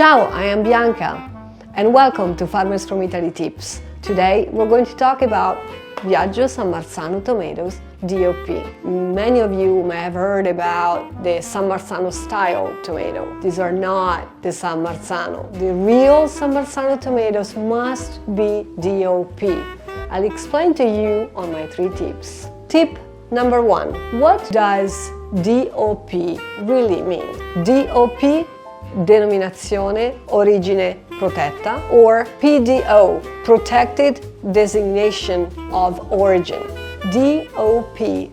Ciao, I am Bianca and welcome to Farmers from Italy Tips. Today we're going to talk about Viaggio San Marzano Tomatoes DOP. Many of you may have heard about the San Marzano style tomato. These are not the San Marzano. The real San Marzano tomatoes must be DOP. I'll explain to you on my 3 tips. Tip number 1. What does DOP really mean? DOP, Denominazione Origine Protetta, or PDO, Protected Designation of Origin. DOP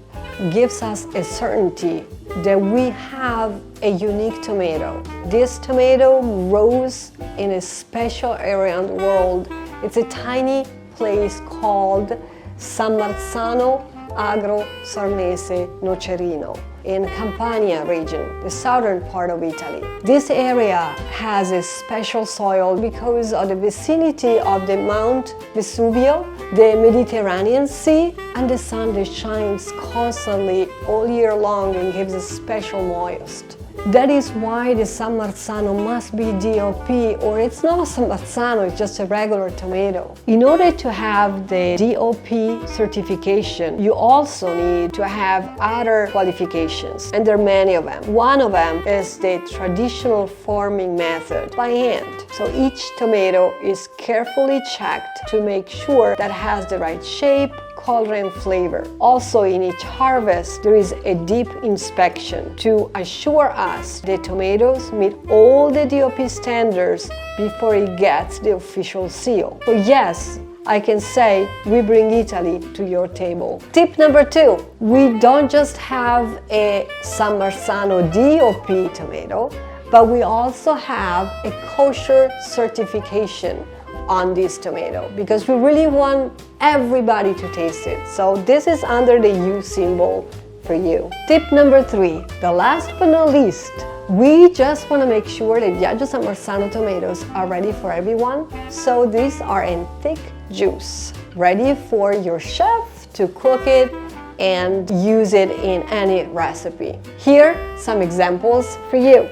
gives us a certainty that we have a unique tomato. This tomato grows in a special area in the world. It's a tiny place called San Marzano Agro Sarnese-Nocerino in Campania region, the southern part of Italy. This area has a special soil because of the vicinity of the Mount Vesuvio, the Mediterranean Sea, and the sun that shines constantly all year long and gives a special moist. That is why the San Marzano must be DOP, or it's not San Marzano, it's just a regular tomato. In order to have the DOP certification, you also need to have other qualifications, and there are many of them. One of them is the traditional forming method by hand. So each tomato is carefully checked to make sure that it has the right shape, color and flavor. Also, in each harvest, there is a deep inspection to assure us the tomatoes meet all the DOP standards before it gets the official seal. So yes, I can say we bring Italy to your table. Tip number 2, we don't just have a San Marzano DOP tomato, but we also have a kosher certification on this tomato because we really want everybody to taste it. So this is under the U symbol for you. Tip number 3, the last but not least, we just want to make sure that Viaggio San Marzano tomatoes are ready for everyone. So these are in thick juice, ready for your chef to cook it and use it in any recipe. Here, some examples for you.